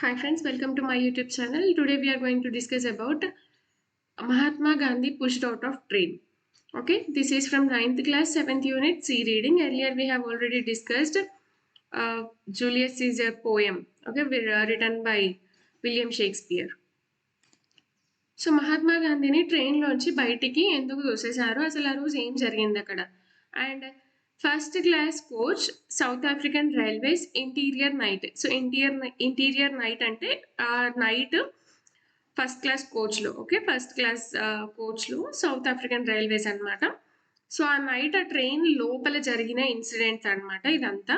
Hi friends, welcome to my YouTube channel. Today we are going to discuss about Mahatma Gandhi pushed out of train. Okay, this is from 9th class 7th unit C reading. Earlier we have already discussed Julius Caesar poem. Okay, written by William Shakespeare. So Mahatma గాంధీని ట్రైన్లోంచి బయటికి ఎందుకు తోసేశారు, అసలు ఆ రోజు ఏం జరిగింది అక్కడ. And first class coach South African railways interior night. So interior night అంటే ఆ నైట్ ఫస్ట్ క్లాస్ కోచ్లో, ఓకే, ఫస్ట్ క్లాస్ కోచ్లో సౌత్ ఆఫ్రికన్ రైల్వేస్ అనమాట. సో ఆ నైట్ ఆ ట్రైన్ లోపల జరిగిన ఇన్సిడెంట్స్ అనమాట ఇదంతా.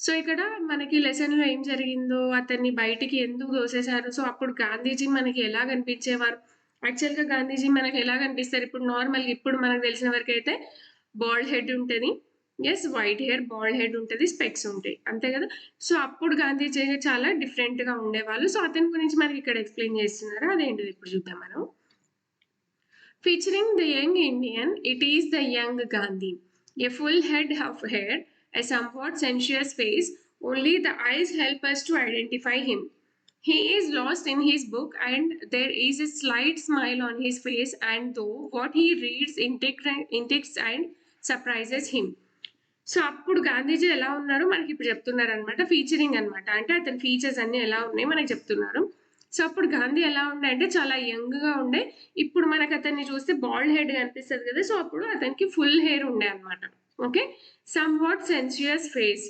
సో ఇక్కడ మనకి లెసన్లో ఏం జరిగిందో, అతన్ని బయటికి ఎందుకు తోసేశారు, సో అప్పుడు గాంధీజీ మనకి ఎలా కనిపించేవారు, యాక్చువల్గా గాంధీజీ మనకి ఎలా కనిపిస్తారు ఇప్పుడు నార్మల్గా, ఇప్పుడు మనకు తెలిసిన వరకు అయితే బాల్డ్ హెడ్ ఉంటుంది, yes white hair, bald head ఉంటుంది, స్పెక్స్ ఉంటాయి, అంతే కదా. సో అప్పుడు గాంధీజీ చాలా డిఫరెంట్గా ఉండేవాళ్ళు. సో అతని గురించి మనకి ఇక్కడ ఎక్స్ప్లెయిన్ చేస్తున్నారు, అదేంటిది ఇప్పుడు చూద్దాం మనం. Featuring the young Indian, it is the young Gandhi. A full head of hair, a somewhat sensuous face, only the eyes help us to identify him. He is lost in his book and there is a slight smile on his face, and though what he reads intakes and surprises him. So అప్పుడు గాంధీజీ ఎలా ఉన్నారో మనకి ఇప్పుడు చెప్తున్నారు అనమాట, featuring అనమాట, అంటే అతని ఫీచర్స్ అన్ని ఎలా ఉన్నాయి మనకి చెప్తున్నారు. సో అప్పుడు గాంధీ ఎలా ఉండే అంటే చాలా యంగ్గా ఉండే, ఇప్పుడు మనకు అతన్ని చూస్తే బాల్డ్ హెడ్ కనిపిస్తుంది కదా, సో అప్పుడు అతనికి ఫుల్ హెయిర్ ఉండే అనమాట. Okay, some what sensuous face.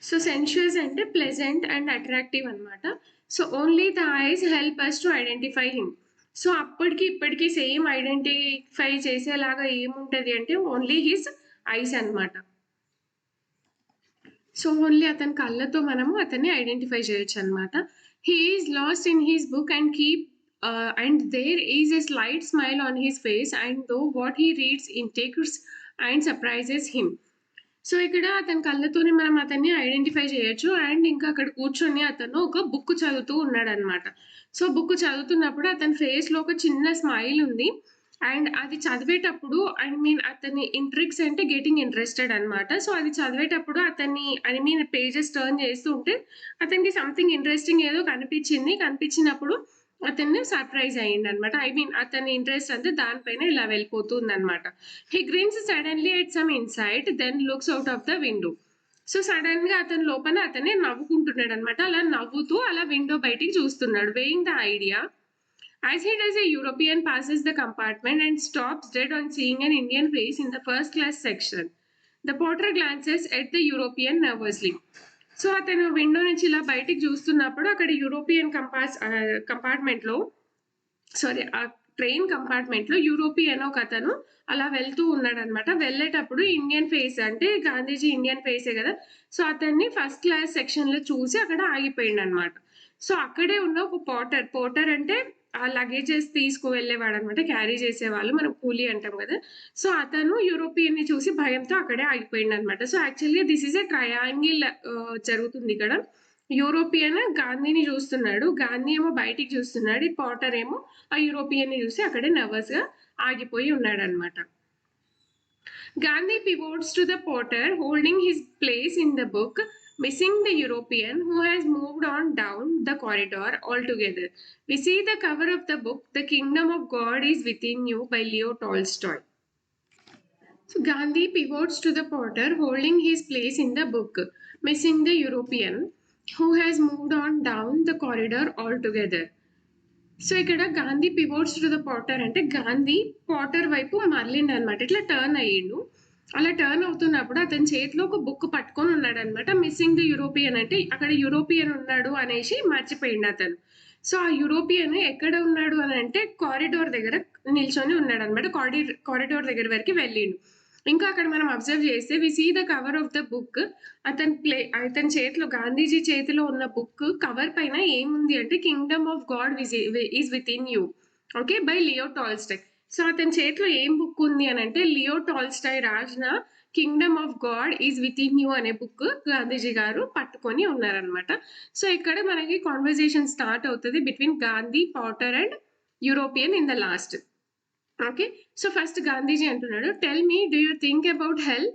So sensuous అంటే ప్లెజెంట్ అండ్ అట్రాక్టివ్ అనమాట. So only the eyes help us to identify him. So అప్పటికి ఇప్పటికీ సేమ్ ఐడెంటిఫై చేసేలాగా ఏముంటుంది అంటే ఓన్లీ హిస్ ఐస్ అనమాట. సో ఓన్లీ అతని కళ్ళతో మనము అతన్ని ఐడెంటిఫై చేయొచ్చు అనమాట. He is lost in his book and there is a slight smile on his face and though what he reads intakes and surprises him. So ఇక్కడ అతని కళ్ళతోనే మనం అతన్ని ఐడెంటిఫై చేయొచ్చు. అండ్ ఇంకా అక్కడ కూర్చొని అతను ఒక బుక్ చదువుతూ ఉన్నాడు అనమాట. సో బుక్ చదువుతున్నప్పుడు అతని ఫేస్లో ఒక చిన్న స్మైల్ ఉంది. అండ్ అది చదివేటప్పుడు అతని ఇంట్రిక్స్ అంటే గెటింగ్ ఇంట్రెస్టెడ్ అనమాట. సో అది చదివేటప్పుడు అతన్ని పేజెస్ టర్న్ చేస్తూ ఉంటే అతనికి సంథింగ్ ఇంట్రెస్టింగ్ ఏదో కనిపించినప్పుడు అతన్ని సర్ప్రైజ్ అయ్యింది అనమాట. అతని ఇంట్రెస్ట్ అంతా దానిపైన ఇలా వెళ్ళిపోతుంది అనమాట. He grins suddenly at some insight then looks out of the window. So sudden గా అతని లోపల అతనే నవ్వుకుంటున్నాడు అనమాట. అలా నవ్వుతూ అలా విండో బయటికి చూస్తున్నాడు, weighing the idea. As he does, a European passes the compartment and stops dead on seeing an Indian face in the first class section. The porter glances at the European nervously. So అతను window నుంచి ఇలా బయటికి చూస్తున్నప్పుడు అక్కడ European కంపార్ట్మెంట్లో ఆ train కంపార్ట్మెంట్లో European ఒక అతను అలా వెళ్తూ ఉన్నాడు అనమాట. వెళ్ళేటప్పుడు ఇండియన్ ఫేస్, అంటే గాంధీజీ ఇండియన్ ఫేసే కదా, సో అతన్ని ఫస్ట్ క్లాస్ సెక్షన్లో చూసి అక్కడ ఆగిపోయింది అనమాట. సో అక్కడే ఉన్న ఒక పోర్టర్ అంటే ఆ లగేజెస్ తీసుకువెళ్ళేవాడు అనమాట, క్యారీ చేసేవాళ్ళు, మనం కూలీ అంటాం కదా. సో అతను యూరోపియన్ని చూసి భయంతో అక్కడే ఆగిపోయింది అనమాట. సో యాక్చువల్గా దిస్ ఈజ్ ఎ ట్రయాంగిల్ జరుగుతుంది ఇక్కడ. యూరోపియన్ గాంధీని చూస్తున్నాడు, గాంధీ ఏమో బయటికి చూస్తున్నాడు, ఈ పోర్టర్ ఏమో ఆ యూరోపియన్ని చూసి అక్కడే నర్వస్గా ఆగిపోయి ఉన్నాడు అనమాట. Gandhi pivots to the porter holding his place in the book, missing the European who has moved on down the corridor altogether. We see the cover of the book, The Kingdom of God is Within You by Leo Tolstoy. So Gandhi pivots to the porter holding his place in the book, missing the European who has moved on down the corridor altogether. So ఇక్కడ Gandhi pivots to the porter అంటే Gandhi Porter వైపు మరలిండు అనమాట, ఇట్లా turn అయ్యిండు. అలా turn అవుతున్నప్పుడు అతని చేతిలో ఒక బుక్ పట్టుకొని ఉన్నాడు అనమాట. మిస్సింగ్ ద యూరోపియన్ అంటే అక్కడ యూరోపియన్ ఉన్నాడు అనేసి మర్చిపోయిండు అతను. సో ఆ యూరోపియన్ ఎక్కడ ఉన్నాడు అని అంటే కారిడోర్ దగ్గర నిల్చొని ఉన్నాడు అనమాట. కారిడోర్ దగ్గర వరకు వెళ్ళిండు. ఇంకా అక్కడ మనం అబ్జర్వ్ చేస్తే we see the cover of the book. అతని చేతిలో, గాంధీజీ చేతిలో ఉన్న బుక్ కవర్ పైన ఏముంది అంటే kingdom of God is within you, okay, by Leo Tolstoy. So అతని చేతిలో ఏం బుక్ ఉంది అని అంటే లియో టాల్స్టాయ్ రాసిన kingdom of God is within you అనే బుక్ గాంధీజీ గారు పట్టుకొని ఉన్నారనమాట. సో ఇక్కడ మనకి కాన్వర్జేషన్ స్టార్ట్ అవుతుంది between Gandhi, porter and European in the last. Okay, so first Gandhiji అంటున్నాడు, tell me, do you think about hell?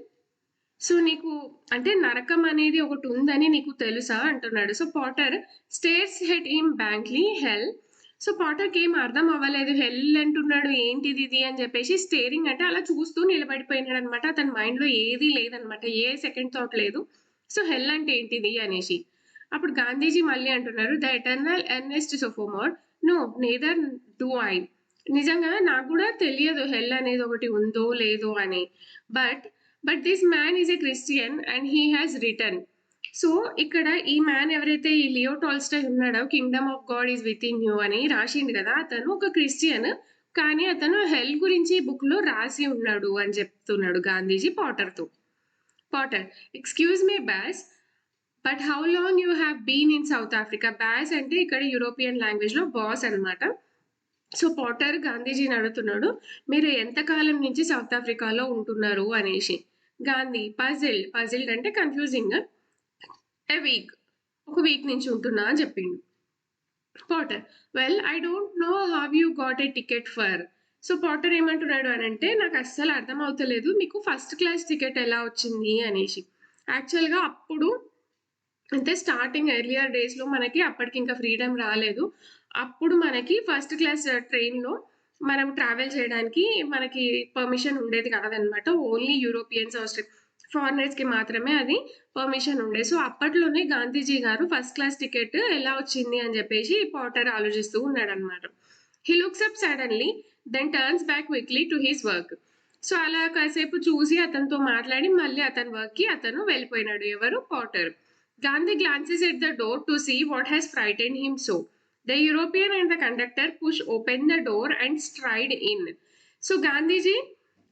So నీకు అంటే నరకం అనేది ఒకటి ఉందని నీకు తెలుసా అంటున్నాడు. సో పాటర్ స్టేర్స్ హెట్ హిమ్ బ్లాంక్లీ హెల్. సో పాటర్‌కి ఏం అర్థం అవ్వలేదు. హెల్ అంటున్నాడు ఏంటిది ఇది అని చెప్పేసి స్టేరింగ్ అంటే అలా చూస్తూ నిలబడిపోయినాడనమాట. అతని మైండ్‌లో ఏది లేదనమాట. ఏ సెకండ్ థాట్ లేదు. సో హెల్ అంటే ఏంటిది అనేసి. అప్పుడు గాంధీజీ మళ్ళీ అంటున్నారు the eternal earnest sophomore no neither do I. నిజంగా నాకు కూడా తెలియదు హెల్ అనేది ఒకటి ఉందో లేదో అని. But this man is a Christian and he has return. So ఇక్కడ ఈ మ్యాన్ ఎవరైతే ఈ లియో టాల్స్టాయ్ ఉన్నాడో Kingdom of God is within you అని రాసిండు కదా, అతను ఒక క్రిస్టియన్. కానీ అతను హెల్ గురించి బుక్ లో రాసి ఉన్నాడు అని చెప్తున్నాడు గాంధీజీ పాటర్తో. Porter excuse me boss but how long you have been in South Africa. Boss అంటే ఇక్కడ యూరోపియన్ లాంగ్వేజ్ లో బాస్ అన్నమాట. సో పాటర్ గాంధీజీని అడుగుతున్నాడు మీరు ఎంతకాలం నుంచి సౌత్ ఆఫ్రికాలో ఉంటున్నారు అనేసి. గాంధీ పజిల్డ్ అంటే కన్ఫ్యూజింగ్. ఎ వీక్, ఒక వీక్ నుంచి ఉంటున్నా అని చెప్పిండు. Porter well I don't know how you got a ticket for. So porter ఏమంటున్నాడు అని అంటే నాకు అస్సలు అర్థం అవుతలేదు మీకు ఫస్ట్ క్లాస్ టికెట్ ఎలా వచ్చింది అనేసి. యాక్చువల్గా అప్పుడు అంటే స్టార్టింగ్ ఎర్లియర్ డేస్లో మనకి అప్పటికి ఇంకా ఫ్రీడమ్ రాలేదు. అప్పుడు మనకి ఫస్ట్ క్లాస్ ట్రైన్లో మనం ట్రావెల్ చేయడానికి మనకి పర్మిషన్ ఉండేది కాదనమాట. ఓన్లీ యూరోపియన్స్ ఫారినర్స్కి మాత్రమే అది పర్మిషన్ ఉండే. సో అప్పట్లోనే గాంధీజీ గారు ఫస్ట్ క్లాస్ టికెట్ ఎలా వచ్చింది అని చెప్పేసి పాటర్ ఆలోచిస్తూ ఉన్నాడనమాట. He looks up suddenly then turns back quickly to his work. So అలా కాసేపు చూసి అతనితో మాట్లాడి మళ్ళీ అతని వర్క్కి అతను వెళ్ళిపోయినాడు. ఎవరు? Potter. Gandhi glances at the door to see what has frightened him so. The European and the conductor push open the door and stride in. So Gandhiji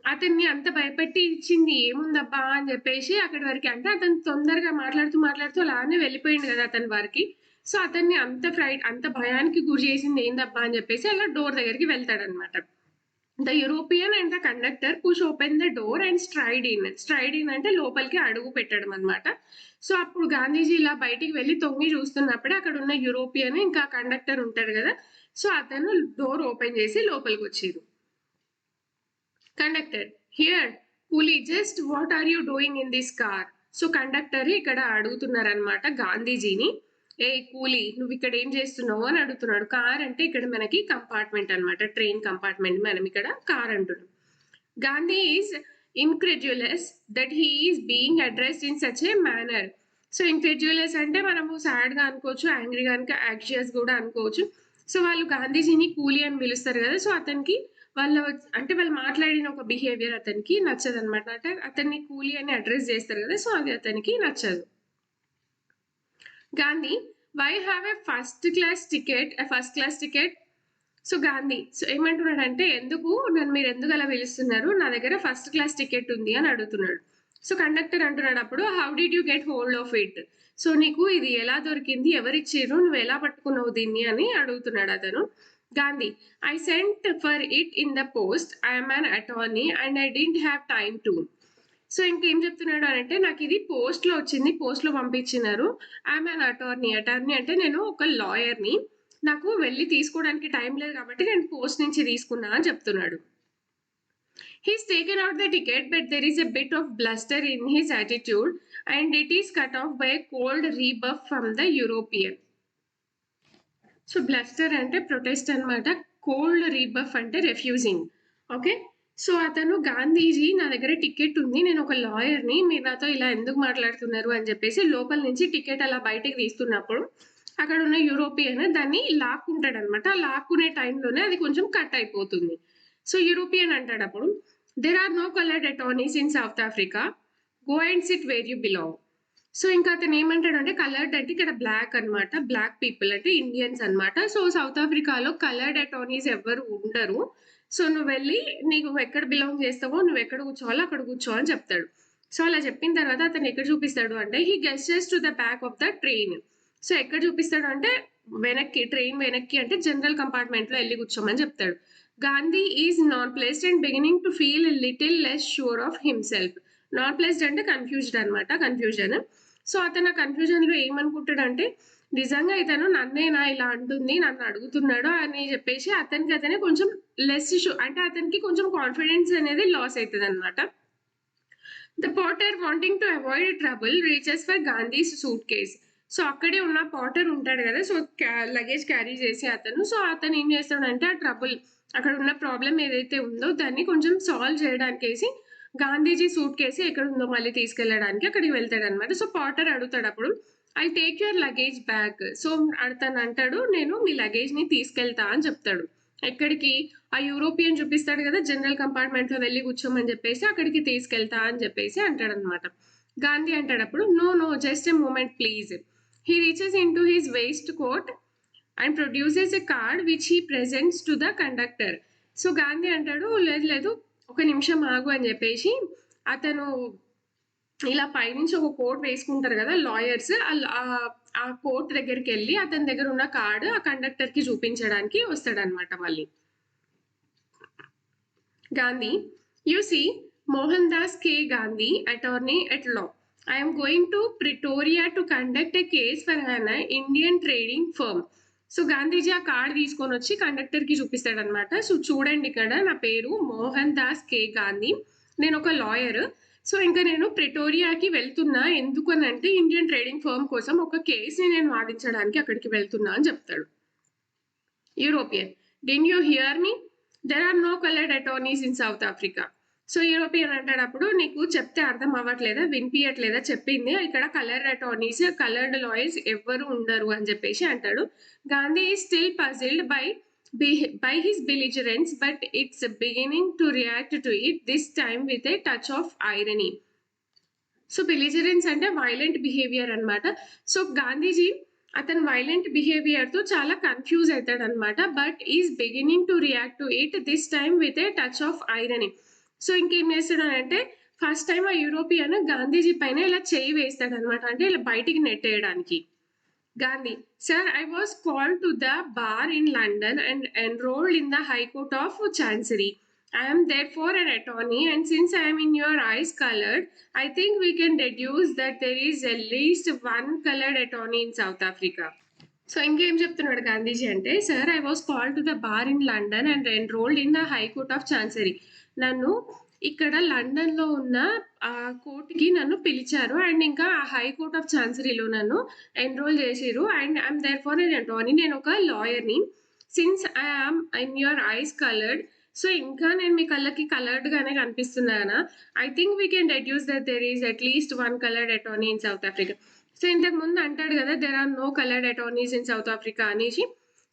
అతన్ని అంత భయపెట్టి ఇచ్చింది ఏముందబ్బా అని చెప్పేసి అక్కడి వరకు అంటే అతను తొందరగా మాట్లాడుతూ అలానే వెళ్ళిపోయింది కదా అతని వారికి. సో అతన్ని అంత భయానికి గురి చేసింది ఏందబ్బా అని చెప్పేసి అలా డోర్ దగ్గరికి వెళ్తాడనమాట. The European and the conductor push open the door and stride in అంటే లోపలికి అడుగు పెట్టడం అనమాట. సో అప్పుడు గాంధీజీ ఇలా బయటికి వెళ్ళి తొంగి చూస్తున్నప్పుడే అక్కడ ఉన్న యూరోపియన్ ఇంకా కండక్టర్ ఉంటారు కదా, సో అతను డోర్ ఓపెన్ చేసి లోపలికి వచ్చారు. Conductor here coolie just what are you doing in this car. So conductor ఇక్కడ అడుగుతున్నారనమాట గాంధీజీని ఏ కూలీ నువ్వు ఇక్కడ ఏం చేస్తున్నావు అని అడుగుతున్నాడు. కార్ అంటే ఇక్కడ మనకి కంపార్ట్మెంట్ అనమాట, ట్రైన్ కంపార్ట్మెంట్. మనం ఇక్కడ కార్ అంటున్నాం. Gandhi is incredulous that he is being addressed in such a manner. So incredulous అంటే మనము సాడ్గా అనుకోవచ్చు, యాంగ్రీగా యాక్సియస్ కూడా అనుకోవచ్చు. సో వాళ్ళు గాంధీజీని కూలీ అని పిలుస్తారు కదా, సో అతనికి వాళ్ళు మాట్లాడిన ఒక బిహేవియర్ అతనికి నచ్చదు అనమాట. అంటే అతన్ని కూలీ అని అడ్రస్ చేస్తారు కదా, సో అది అతనికి నచ్చదు. Gandhi why have a first class ticket. So Gandhi so ఏమంటున్నాడంటే మీరు ఎందుకు అలా పిలుస్తున్నారు, నా దగ్గర ఫస్ట్ క్లాస్ టికెట్ ఉంది అని అడుగుతున్నాడు. సో కండక్టర్ అంటున్నాడు అప్పుడు how did you get hold of it. So నీకు ఇది ఎలా దొరికింది, ఎవరిచ్చారు, నువ్వు ఎలా పట్టుకున్నావు దీన్ని అని అడుగుతున్నాడు అతను. Gandhi I sent for it in the post, I'm an attorney and I didn't have time to. So ఇంకేం చెప్తున్నాడు అని అంటే నాకు ఇది పోస్ట్లో వచ్చింది, పోస్ట్లో పంపించినారు. ఐఎమ్ అన్ అటార్నీ అంటే నేను ఒక లాయర్ని, నాకు వెళ్ళి తీసుకోవడానికి టైం లేదు కాబట్టి నేను పోస్ట్ నుంచి తీసుకున్నా అని చెప్తున్నాడు. He's taken out the ticket but there is a bit of bluster in his attitude and it is cut off by a cold rebuff from the European. So bluster అంటే protest అనమాట, cold rebuff అంటే refusing. Okay, so అతను గాంధీజీ నా దగ్గర ticket ఉంది, నేను ఒక లాయర్ని, మీరు నాతో ఇలా ఎందుకు మాట్లాడుతున్నారు అని చెప్పేసి లోపల నుంచి టికెట్ అలా బయటకు తీస్తున్నప్పుడు అక్కడ ఉన్న యూరోపియన్ దాన్ని లాక్కుంటాడు అనమాట. లాక్కునే టైంలోనే అది కొంచెం కట్ అయిపోతుంది. సో యూరోపియన్ అంటాడు అప్పుడు there are no coloured attorneys in South Africa, go and sit where you belong. So ఇంకా అతను ఏమంటాడంటే కలర్డ్ అంటే ఇక్కడ బ్లాక్ అనమాట, బ్లాక్ పీపుల్ అంటే ఇండియన్స్ అనమాట. సో సౌత్ ఆఫ్రికాలో కలర్డ్ అటార్నీస్ ఎవ్వరు ఉండరు. సో నువ్వు వెళ్ళి నీకు ఎక్కడ బిలాంగ్ చేస్తావో నువ్వు ఎక్కడ కూర్చోవాలో అక్కడ కూర్చో అని చెప్తాడు. సో అలా చెప్పిన తర్వాత అతను ఎక్కడ చూపిస్తాడు అంటే he gestures to the back of the train. So ఎక్కడ చూపిస్తాడు అంటే ట్రైన్ వెనక్కి అంటే జనరల్ కంపార్ట్మెంట్లో వెళ్ళి కూర్చోమని చెప్తాడు. Gandhi is non placed and beginning to feel little less sure of himself. Non placed అంటే కన్ఫ్యూజ్డ్ అనమాట, కన్ఫ్యూజన్. సో అతను ఆ కన్ఫ్యూజన్లో ఏమనుకుంటాడంటే నిజంగా ఇతను నన్నేనా ఇలా అంటుంది, నన్ను అడుగుతున్నాడు అని చెప్పేసి అతనే కొంచెం లెస్ అంటే అతనికి కొంచెం కాన్ఫిడెన్స్ అనేది లాస్ అవుతుంది అనమాట. The porter, wanting to avoid trouble, reaches for Gandhi's suitcase. So అక్కడే ఉన్న పాటర్ ఉంటాడు కదా! సో లగేజ్ క్యారీ చేసే అతను. సో అతను ఏం చేస్తాడంటే ఆ ట్రబుల్ అక్కడ ఉన్న ప్రాబ్లమ్ ఏదైతే ఉందో దాన్ని కొంచెం సాల్వ్ చేయడానికేసి గాంధీజీ సూట్‌కేస్ ఎక్కడుందో మళ్ళీ తీసుకెళ్ళడానికి అక్కడికి వెళ్తాడనమాట. సో పాటర్ అడుగుతాడు అప్పుడు, "I take your luggage back." So అతను అంటాడు, "నేను మీ లగేజ్‌ని తీసుకెళ్తా" అని చెప్తాడు. ఎక్కడికి? ఆ యూరోపియన్ చూపిస్తాడు కదా! జనరల్ కంపార్ట్మెంట్‌లో వెళ్లి కూర్చోమని చెప్పేసి అక్కడికి తీసుకెళ్తా అని చెప్పేసి అంటాడనమాట. గాంధీ అంటాడప్పుడు, "no, no, just a moment please." He reaches into his waistcoat and produces a card which he presents to the conductor. So Gandhi అంటాడు, "లేదు, లేదు, ఒక నిమిషం ఆగు" అని చెప్పేసి అతను ఇలా పైనుంచి ఒక కోట్ వేసుకుంటారు కదా లాయర్స్. ఆ కోట్ దగ్గరికెళ్ళి అతని దగ్గర ఉన్న కార్డ్ ఆ కండక్టర్‌కి చూపించడానికి వస్తాడనమాట మళ్ళీ. Gandhi, you see, Mohandas K. Gandhi, attorney at law. I am going to Pretoria to conduct a case for an Indian trading firm. So Gandhiji ఆ కార్డ్ తీసుకొని వచ్చి కండక్టర్‌కి చూపిస్తాడనమాట. సో చూడండి ఇక్కడ నా పేరు మోహన్ దాస్ కే గాంధీ. నేను ఒక లాయర్. సో ఇంకా నేను ప్రిటోరియాకి వెళ్తున్నా. ఎందుకనంటే ఇండియన్ ట్రేడింగ్ ఫర్మ్ కోసం ఒక కేస్‌ని నేను వాదించడానికి అక్కడికి వెళ్తున్నా అని చెప్తాడు. European, didn't you hear me? There are no colored attorneys in South Africa. So European అంటాడప్పుడు, "నీకు చెప్తే అర్థం అవ్వట్లేదా? వినిపియట్లేదా చెప్పింది? ఇక్కడ కలర్డ్ అటార్నీస్, కలర్డ్ లాయర్స్ ఎవ్వరు ఉండరు" అని చెప్పేసి అంటాడు. Gandhi is still puzzled by his belligerence, but it's beginning to react to it, this time with a touch of irony. So belligerence అంటే వైలెంట్ బిహేవియర్ అనమాట. సో గాంధీజీ అతను వైలెంట్ బిహేవియర్‌తో చాలా కన్‌ఫ్యూజ్ అయితాడనమాట. But is beginning to react to it, this time with a touch of irony. So ఇంకేం చేస్తాడనంటే first time ఆ European Gandhiji పైన ఇలా చెయ్యి వేస్తాడనమాట. అంటే ఇలా బయటికి నెట్టేయడానికి. Gandhi, sir, I was called to the bar in London and enrolled in the High Court of Chancery. I am therefore an attorney, and since I am in your eyes colored, I think we can deduce that there is at least one colored attorney in South Africa. So ఇంకేం చెప్తున్నాడు గాంధీజీ అంటే, "sir, I was called to the bar in London and enrolled in the high court of chancery." నన్ను ఇక్కడ లండన్‌లో ఉన్న కోర్ట్‌కి నన్ను పిలిచారు. And ఇంకా ఆ హై కోర్ట్ ఆఫ్ ఛాన్సరీలో నన్ను ఎన్రోల్ చేసిర్రు. And I am therefore an attorney. నేను ఒక లాయర్‌ని. Since I am in your eyes coloured. So ఇంకా నేను మీ కళ్ళకి కలర్డ్‌గానే కనిపిస్తున్నానా? I think we can deduce that there is at least one coloured attorney in South Africa. So ఇంతకుముందు అంటాడు కదా! There are no coloured attorneys in South Africa అనేసి.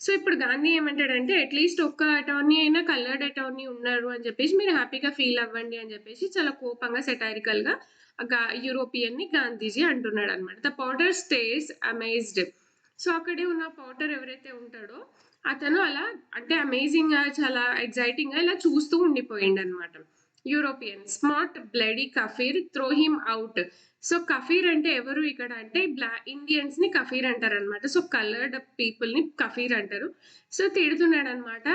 సో ఇప్పుడు గాంధీ ఏమంటాడంటే అట్‌లీస్ట్ ఒక్క అటార్నీ అయినా కలర్డ్ అటార్నీ ఉన్నారు అని చెప్పేసి మీరు హ్యాపీగా ఫీల్ అవ్వండి అని చెప్పేసి చాలా కోపంగా సెటైరికల్‌గా యూరోపియన్‌ని గాంధీజీ అంటున్నాడనమాట. The porter stays amazed. So అక్కడే ఉన్న పోర్టర్ ఎవరైతే ఉంటాడో అతను అలా అంటే అమేజింగ్‌గా చాలా ఎక్సైటింగ్‌గా ఇలా చూస్తూ ఉండిపోయిండనమాట. European, smart bloody kaffir, throw him out. So kaffir అంటే ఎవరు ఇక్కడ అంటే ఇండియన్స్‌ని కఫీర్ అంటారనమాట. సో కలర్డ్ పీపుల్‌ని కఫీర్ అంటారు. సో తిడుతున్నాడనమాట,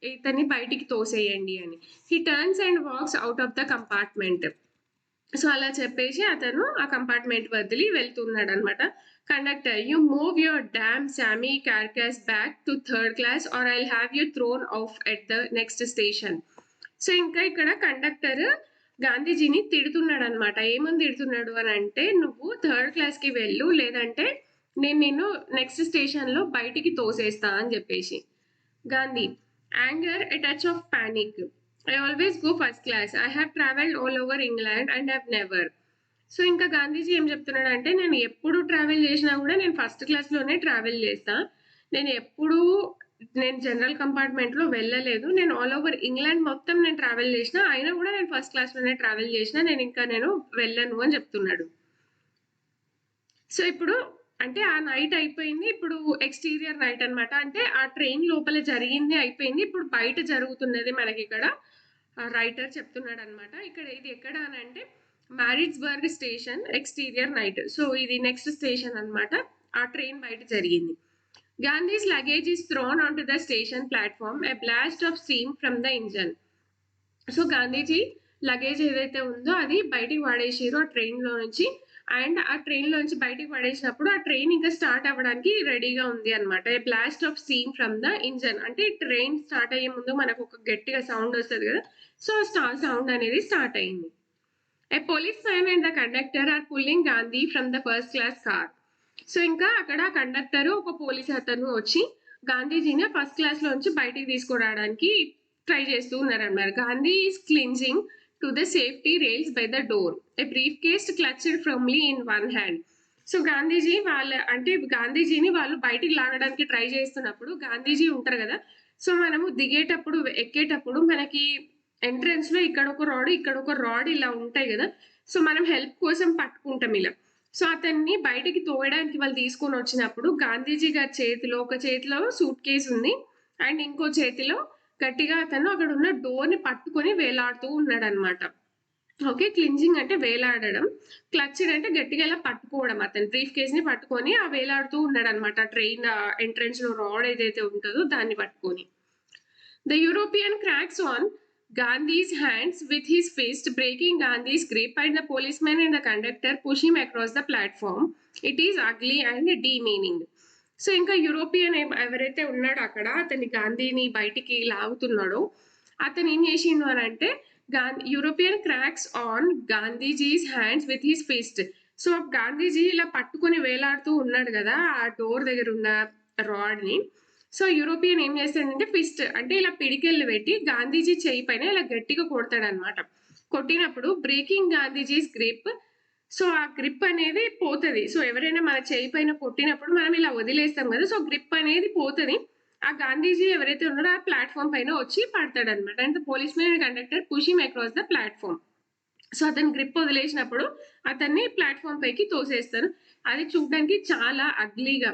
"ఇతన్ని బయటికి తోసేయండి" అని. He turns and walks out of the compartment. So అలా చెప్పేసి అతను ఆ కంపార్ట్మెంట్ వదిలి వెళ్తున్నాడనమాట. Conductor, "you move your damn sammy carcass back to third class or I'll have you thrown off at the next station." So ఇంకా ఇక్కడ conductor గాంధీజీని తిడుతున్నాడనమాట. ఏమని తిడుతున్నాడు అని అంటే, "నువ్వు థర్డ్ క్లాస్‌కి వెళ్ళు, లేదంటే నేను నిన్ను నెక్స్ట్ స్టేషన్‌లో బయటికి తోసేస్తా" అని చెప్పేసి. Gandhi, anger, a touch of panic. "I always go first class. I have travelled all over England and have never." So ఇంకా గాంధీజీ ఏం చెప్తున్నాడంటే, "నేను ఎప్పుడు ట్రావెల్ చేసినా కూడా నేను ఫస్ట్ క్లాస్‌లోనే ట్రావెల్ చేస్తా. నేను ఎప్పుడూ నేను జనరల్ కంపార్ట్మెంట్‌లో వెళ్ళలేదు. నేను ఆల్ ఓవర్ ఇంగ్లాండ్ మొత్తం నేను ట్రావెల్ చేసినా, అయినా కూడా నేను ఫస్ట్ క్లాస్‌లోనే ట్రావెల్ చేసినా. నేను వెళ్ళను" అని చెప్తున్నాడు. సో ఇప్పుడు అంటే ఆ నైట్ అయిపోయింది. ఇప్పుడు ఎక్స్‌టీరియర్ నైట్ అన్నమాట. అంటే ఆ ట్రైన్ లోపల జరిగింది అయిపోయింది. ఇప్పుడు బయట జరుగుతున్నది మనకిక్కడ రైటర్ చెప్తున్నాడన్నమాట. ఇక్కడ ఇది ఎక్కడ అనంటే మ్యారిట్స్‌బర్గ్ స్టేషన్ ఎక్స్‌టీరియర్ నైట్. సో ఇది నెక్స్ట్ స్టేషన్ అన్నమాట. ఆ ట్రైన్ బయట జరిగింది. Gandhi's luggage is thrown onto the station platform, a blast of steam from the engine. So Gandhiji luggage ఏదైతే ఉందో అది బయటికి పడేసిర్రు ఆ ట్రైన్‌లో నుంచి. అండ్ ఆ ట్రైన్‌లో నుంచి బయటికి పడేసినప్పుడు ఆ ట్రైన్ ఇంకా స్టార్ట్ అవ్వడానికి రెడీగా ఉంది అన్నమాట. A blast of steam from the engine. అంటే ట్రైన్ స్టార్ట్ అయ్యే ముందు మనకు ఒక గట్టిగా సౌండ్ వస్తది కదా! సో సౌండ్ అనేది స్టార్ట్ అయింది. A policeman and the conductor are pulling Gandhi from the first class car. So ఇంకా అక్కడ కండక్టర్ ఒక పోలీస్ అతను వచ్చి గాంధీజీని ఫస్ట్ క్లాస్ లోంచి బయటికి తీసుకురావడానికి ట్రై చేస్తూ ఉన్నారన్నమాట. Gandhi is clinging to the safety rails by the door. A briefcase clutched firmly in one hand. So గాంధీజీని వాళ్ళు బయటికి లాగడానికి ట్రై చేస్తున్నప్పుడు గాంధీజీ ఉంటారు కదా. సో మనము దిగేటప్పుడు ఎక్కేటప్పుడు మనకి ఎంట్రన్స్ లో ఇక్కడ ఒక రాడ్ ఇలా ఉంటాయి కదా. సో మనం హెల్ప్ కోసం పట్టుకుంటాం ఇలా. సో అతన్ని బయటికి తోయడానికి వాళ్ళు తీసుకొని వచ్చినప్పుడు గాంధీజీ గారి చేతిలో ఒక చేతిలో సూట్ కేసు ఉంది అండ్ ఇంకో చేతిలో గట్టిగా అతను అక్కడ ఉన్న డోర్ ని పట్టుకొని వేలాడుతూ ఉన్నాడు అనమాట. ఓకే, క్లింజింగ్ అంటే వేలాడడం, క్లచ్డ్ అంటే గట్టిగా ఇలా పట్టుకోవడం. అతను బ్రీఫ్ కేస్ ని పట్టుకొని ఆ వేలాడుతూ ఉన్నాడు అనమాట. ట్రైన్ ఎంట్రన్స్ లో రాడ్ ఏదైతే ఉంటుందో దాన్ని పట్టుకొని. The European cracks on Gandhi's hands with his fist, breaking Gandhi's grip, and the policeman and the conductor push him across the platform. It is ugly and demeaning. So ఇంకా European ఎవరైతే ఉన్నాడో అక్కడ అతని గాంధీని బయటికి లాగుతున్నాడో అతను ఏం చేసిండు అని అంటే European cracks on Gandhiji's hands with his fist. So Gandhiji ఇలా పట్టుకొని వేలాడుతూ ఉన్నాడు కదా ఆ డోర్ దగ్గర ఉన్న రాడ్ ని. సో యూరోపియన్ ఏం చేస్తాడంటే ఫిస్ట్ అంటే ఇలా పిడికెళ్ళు పెట్టి గాంధీజీ చేయి పైన ఇలా గట్టిగా కొడతాడు అనమాట. కొట్టినప్పుడు బ్రేకింగ్ గాంధీజీస్ గ్రిప్. సో ఆ గ్రిప్ అనేది పోతుంది. సో ఎవరైనా మన చేయి పైన కొట్టినప్పుడు మనం ఇలా వదిలేస్తాం కదా. సో గ్రిప్ అనేది పోతుంది. ఆ గాంధీజీ ఎవరైతే ఉన్నారో ఆ ప్లాట్ఫామ్ పైన వచ్చి పడతాడు అనమాట. And police man conductor push him across the platform. So అతను గ్రిప్ వదిలేసినప్పుడు అతన్ని ప్లాట్ఫామ్ పైకి తోసేస్తారు. అది చూడడానికి చాలా అగ్లీగా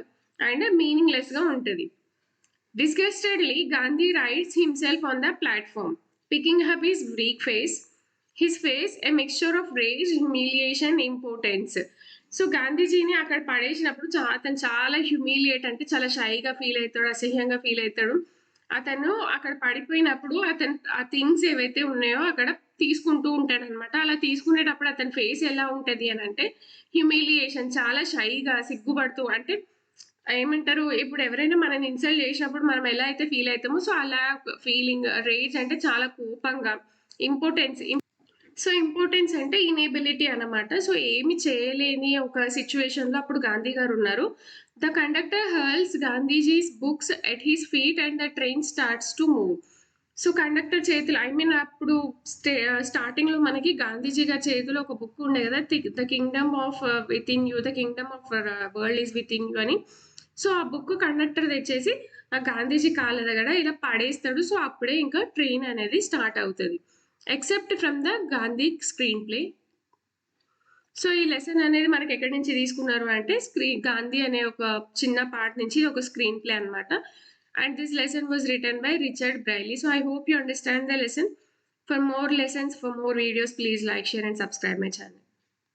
అండ్ మీనింగ్లెస్ గా ఉంటుంది. Disgustedly, Gandhi rides himself on the platform, picking up his weak face, a mixture of rage, humiliation, impotence. So గాంధీజీని అక్కడ పడేసినప్పుడు అతను చాలా హ్యూమిలియేట్ అంటే చాలా షైగా ఫీల్ అవుతాడు, అసహ్యంగా ఫీల్ అవుతాడు. అతను అక్కడ పడిపోయినప్పుడు అతను ఆ థింగ్స్ ఏవైతే ఉన్నాయో అక్కడ తీసుకుంటూ ఉంటాడు అనమాట. అలా తీసుకునేటప్పుడు అతని ఫేస్ ఎలా ఉంటది అని అంటే హ్యూమిలియేషన్, చాలా షైగా సిగ్గుపడుతూ, అంటే ఏమంటారు ఇప్పుడు ఎవరైనా మనని ఇన్సల్ట్ చేసినప్పుడు మనం ఎలా అయితే ఫీల్ అవుతామో సో అలా ఫీలింగ్. రేజ్ అంటే చాలా కోపంగా. ఇంపార్టెన్స్ ఇంపార్టెన్స్ అంటే ఇనేబిలిటీ అన్నమాట. సో ఏమి చేయలేని ఒక సిచ్యువేషన్ లో అప్పుడు గాంధీ గారు ఉన్నారు. The conductor hurls Gandhiji's books at his feet and the train starts to move. So conductor చేతిలో అప్పుడు స్టార్టింగ్ లో మనకి గాంధీజీ గారి చేతిలో ఒక బుక్ ఉండే కదా, the Kingdom of with in you, the Kingdom of world is with in you అని. సో ఆ బుక్ కండక్టర్ తెచ్చేసి ఆ గాంధీజీ కాళ్ళ దగ్గర ఇలా పడేస్తాడు. సో అప్పుడే ఇంకా ట్రైన్ అనేది స్టార్ట్ అవుతుంది. Except from the Gandhi screen play. So ఈ లెసన్ అనేది మనకి ఎక్కడి నుంచి తీసుకున్నారు అంటే గాంధీ అనే ఒక చిన్న పార్ట్ నుంచి ఒక స్క్రీన్ ప్లే అనమాట. And this lesson was written by Richard Braille. So I hope you understand the lesson. For more lessons, for more videos, please like, share and subscribe my channel.